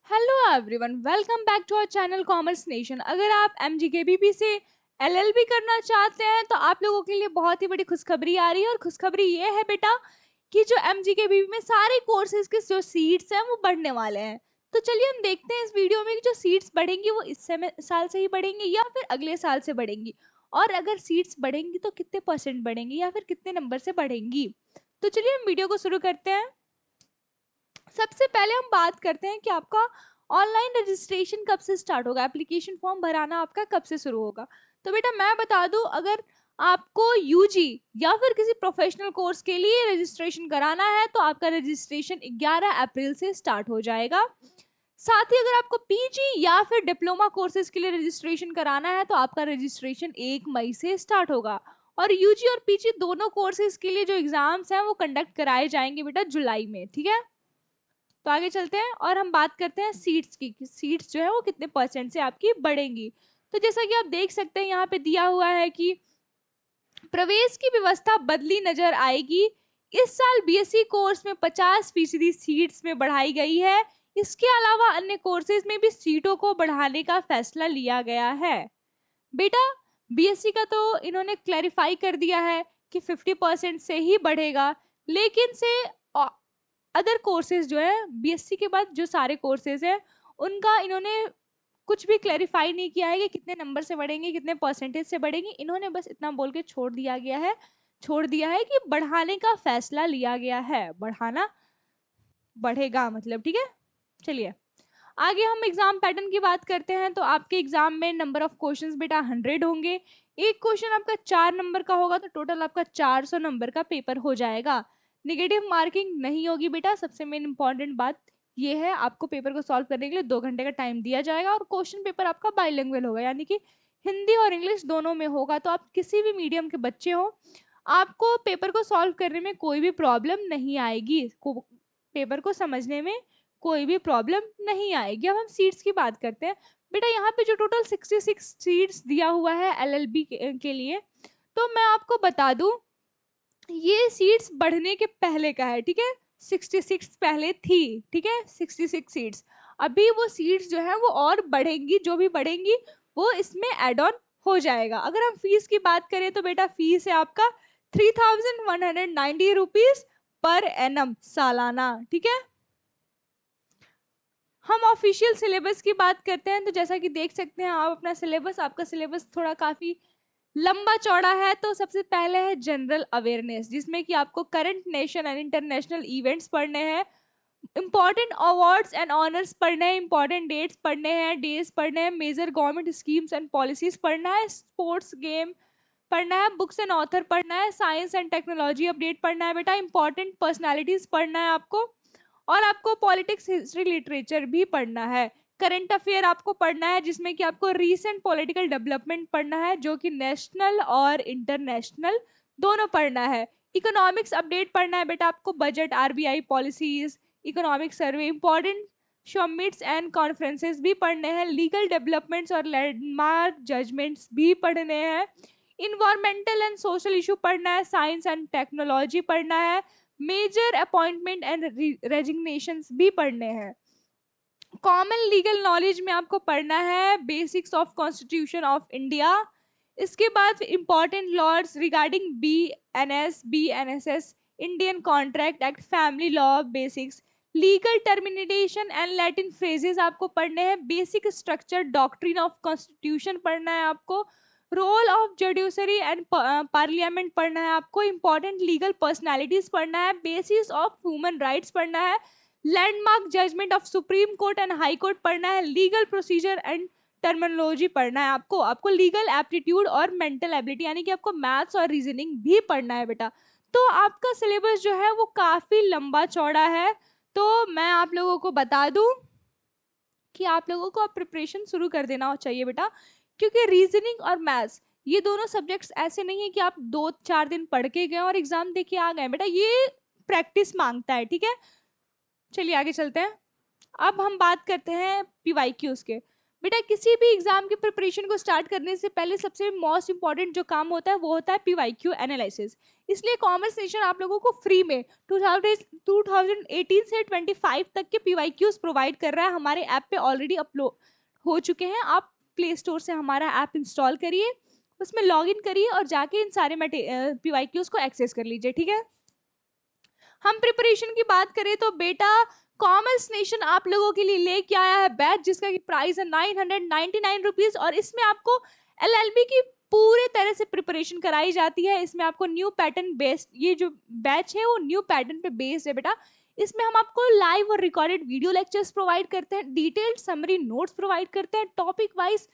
Hello everyone, welcome back to our channel commerce nation. अगर आप एमजीकेबीपी से एलएलबी करना चाहते हैं तो आप लोगों के लिए बहुत ही बड़ी खुशखबरी आ रही है। और खुशखबरी ये है बेटा कि जो एमजीकेबीपी में सारे कोर्सेज के जो सीट्स हैं वो बढ़ने वाले हैं। तो चलिए हम देखते हैं इस वीडियो में कि जो सीट्स बढ़ेंगी वो इस समय साल से ही बढ़ेंगी या फिर अगले साल से बढ़ेंगी, और अगर सीट्स बढ़ेंगी तो कितने परसेंट बढ़ेंगी या फिर कितने नंबर से बढ़ेंगी। तो चलिए हम वीडियो को शुरू करते हैं। सबसे पहले हम बात करते हैं कि आपका ऑनलाइन रजिस्ट्रेशन कब से स्टार्ट होगा, एप्लीकेशन फॉर्म भराना आपका कब से शुरू होगा। तो बेटा मैं बता दूं, अगर आपको यूजी या फिर किसी प्रोफेशनल कोर्स के लिए रजिस्ट्रेशन कराना है तो आपका रजिस्ट्रेशन 11 अप्रैल से स्टार्ट हो जाएगा। साथ ही अगर आपको पीजी या फिर डिप्लोमा कोर्सेज के लिए रजिस्ट्रेशन कराना है तो आपका रजिस्ट्रेशन 1 मई से स्टार्ट होगा। और यूजी और पीजी दोनों कोर्सेज के लिए जो एग्जाम्स हैं वो कंडक्ट कराए जाएंगे बेटा जुलाई में, ठीक है। तो आगे चलते हैं और हम बात करते हैं सीट्स की, कि सीट्स जो है वो कितने परसेंट से आपकी बढ़ेंगी। तो जैसा कि आप देख सकते हैं यहाँ पे दिया हुआ है कि प्रवेश की व्यवस्था बदली नजर आएगी। इस साल बीएससी कोर्स में 50% सीट्स में बढ़ाई गई है। इसके अलावा अन्य कोर्सेज में भी सीटों को बढ़ाने का फैसला लिया गया है। बेटा बीएससी का तो इन्होंने क्लैरिफाई कर दिया है कि 50% से ही बढ़ेगा, लेकिन से अदर कोर्सेज जो है बीएससी के बाद जो सारे कोर्सेज हैं उनका इन्होंने कुछ भी क्लैरिफाई नहीं किया है कि कितने नंबर से बढ़ेंगे, कितने परसेंटेज से बढ़ेंगे। इन्होंने बस इतना बोल के छोड़ दिया है कि बढ़ाने का फैसला लिया गया है। बढ़ाना बढ़ेगा मतलब, ठीक है। चलिए आगे हम एग्जाम पैटर्न की बात करते हैं। तो आपके एग्जाम में नंबर ऑफ क्वेश्चंस बेटा 100 होंगे। एक क्वेश्चन आपका 4 नंबर का होगा तो टोटल आपका 400 नंबर का पेपर हो जाएगा। निगेटिव मार्किंग नहीं होगी बेटा। सबसे मेन इंपॉर्टेंट बात ये है, आपको पेपर को सॉल्व करने के लिए 2 घंटे का टाइम दिया जाएगा। और क्वेश्चन पेपर आपका बाइलिंगुअल होगा, यानी कि हिंदी और इंग्लिश दोनों में होगा। तो आप किसी भी मीडियम के बच्चे हो, आपको पेपर को सॉल्व करने में कोई भी प्रॉब्लम नहीं आएगी। पेपर को समझने में कोई भी प्रॉब्लम नहीं आएगी। अब हम सीट्स की बात करते हैं। बेटा यहाँ पे जो टोटल 66 सीट्स दिया हुआ है एलएलबी के लिए, तो मैं आपको बता दूं ये सीट्स बढ़ने के पहले का है, ठीक है। 66 पहले थी, ठीक है, 66 सीट्स। अभी वो सीट्स जो है वो और बढ़ेंगी, जो भी बढ़ेंगी वो इसमें एड ऑन हो जाएगा। अगर हम फीस की बात करें तो बेटा फीस है आपका 3190 रुपीज पर एनम सालाना, ठीक है। हम ऑफिशियल सिलेबस की बात करते हैं तो जैसा कि देख सकते हैं आप अपना सिलेबस, आपका सिलेबस थोड़ा काफी लंबा चौड़ा है। तो सबसे पहले है जनरल अवेयरनेस, जिसमें कि आपको current nation and international events पढ़ने हैं, इंपॉर्टेंट अवार्ड्स एंड ऑनर्स पढ़ने हैं, इंपॉर्टेंट डेट्स पढ़ने हैं, डेज पढ़ने हैं, major government schemes and policies पढ़ना है, स्पोर्ट्स गेम पढ़ना है, बुक्स एंड ऑथर पढ़ना है, साइंस एंड टेक्नोलॉजी अपडेट पढ़ना है बेटा, इंपॉर्टेंट पर्सनालिटीज पढ़ना है आपको, और आपको पॉलिटिक्स हिस्ट्री लिटरेचर भी पढ़ना है। करंट अफेयर आपको पढ़ना है, जिसमें कि आपको रीसेंट पॉलिटिकल डेवलपमेंट पढ़ना है, जो कि नेशनल और इंटरनेशनल दोनों पढ़ना है। इकोनॉमिक्स अपडेट पढ़ना है बेटा आपको, budget, RBI policies, economic survey, important summits and conferences भी पढ़ने हैं, लीगल डेवलपमेंट्स और लैंडमार्क जजमेंट्स भी पढ़ने हैं, इन्वायरमेंटल एंड सोशल इशू पढ़ना है, साइंस एंड टेक्नोलॉजी पढ़ना है, मेजर अपॉइंटमेंट एंड रेजिग्नेशंस भी पढ़ने हैं। कॉमन लीगल नॉलेज में आपको पढ़ना है basics of constitution of India. इसके बाद important laws regarding B N S S, Indian contract act, family law basics, legal termination and Latin phrases आपको पढ़ने हैं, basic structure doctrine of constitution पढ़ना है आपको, role of judiciary and parliament पढ़ना है आपको, इंपॉर्टेंट लीगल पर्सनैलिटीज पढ़ना है, बेसिस ऑफ ह्यूमन राइट्स पढ़ना है, landmark judgement of supreme court and high court पढ़ना है, लीगल प्रोसीजर एंड टर्मिनोलॉजी पढ़ना है आपको, आपको लीगल एप्टीट्यूड और मेंटल एबिलिटी यानी कि आपको मैथ्स और रीजनिंग भी पढ़ना है बेटा। तो आपका सिलेबस जो है वो काफी लंबा चौड़ा है। तो मैं आप लोगों को बता दूं कि आप लोगों को अब प्रिपरेशन शुरू कर देना चाहिए बेटा, क्योंकि रीजनिंग और मैथ्स ये दोनों सब्जेक्ट्स ऐसे नहीं है कि आप 2-4 दिन पढ़ के गए और एग्जाम दे के आ गए बेटा, ये प्रैक्टिस मांगता है, ठीक है। चलिए आगे चलते हैं। अब हम बात करते हैं पीवाईक्यूज के। बेटा किसी भी एग्जाम की प्रिपरेशन को स्टार्ट करने से पहले सबसे मोस्ट इंपॉर्टेंट जो काम होता है वो होता है पीवाईक्यू एनालिसिस। इसलिए कॉमर्स नेशन आप लोगों को फ्री में 2018 से 25 तक के पीवाईक्यूज प्रोवाइड कर रहा है। हमारे ऐप पे ऑलरेडी अपलोड हो चुके हैं। आप प्ले स्टोर से हमारा ऐप इंस्टॉल करिए, उसमें लॉग इन करिए और जाके इन सारे पीवाईक्यूज को एक्सेस कर लीजिए। ठीक है, हम प्रिपरेशन की बात करें तो बेटा कॉमर्स नेशन आप लोगों के लिए लेके आया है बैच जिसका की प्राइस है 999 रुपीज, और इसमें आपको एलएलबी की पूरे तरह से प्रिपरेशन कराई जाती है। इसमें आपको न्यू पैटर्न बेस्ड, ये जो बैच है वो न्यू पैटर्न पे बेस्ड है बेटा। इसमें हम आपको लाइव और रिकॉर्डेड वीडियो लेक्चर्स प्रोवाइड करते हैं, डिटेल्ड समरी नोट्स प्रोवाइड करते हैं, टॉपिक वाइज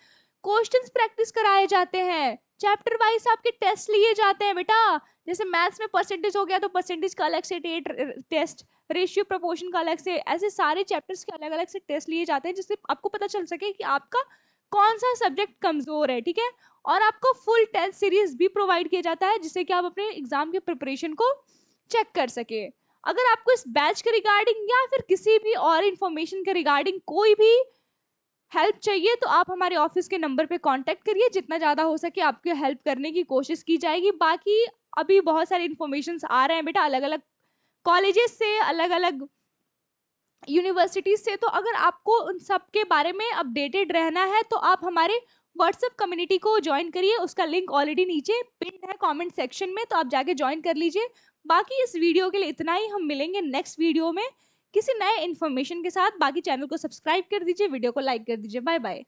क्वेश्चंस प्रैक्टिस कराए जाते हैं, चैप्टर वाइज आपके टेस्ट लिए जाते हैं बेटा। जैसे मैथ्स में परसेंटेज हो गया तो परसेंटेज का अलग से टेस्ट, रेशियो प्रोपोर्शन का अलग से, ऐसे सारे चैप्टर्स के अलग अलग से टेस्ट लिए जाते हैं जिससे आपको पता चल सके कि आपका कौन सा सब्जेक्ट कमजोर है। ठीक है, और आपको फुल टेस्ट सीरीज भी प्रोवाइड किया जाता है जिससे कि आप अपने एग्जाम के प्रिपरेशन को चेक कर सके। अगर आपको इस बैच के रिगार्डिंग या फिर किसी भी और इंफॉर्मेशन के रिगार्डिंग कोई भी हेल्प चाहिए तो आप हमारे ऑफिस के नंबर पे कांटेक्ट करिए, जितना ज़्यादा हो सके आपकी हेल्प करने की कोशिश की जाएगी। बाकी अभी बहुत सारे इन्फॉर्मेशन आ रहे हैं बेटा अलग अलग कॉलेजेस से, अलग अलग यूनिवर्सिटीज से, तो अगर आपको उन सब के बारे में अपडेटेड रहना है तो आप हमारे व्हाट्सएप कम्युनिटी को ज्वाइन करिए। उसका लिंक ऑलरेडी नीचे पिन है कमेंट सेक्शन में, तो आप जाके ज्वाइन कर लीजिए। बाकी इस वीडियो के लिए इतना ही, हम मिलेंगे नेक्स्ट वीडियो में किसी नए इन्फॉर्मेशन के साथ। बाकी चैनल को सब्सक्राइब कर दीजिए, वीडियो को लाइक कर दीजिए। Bye bye.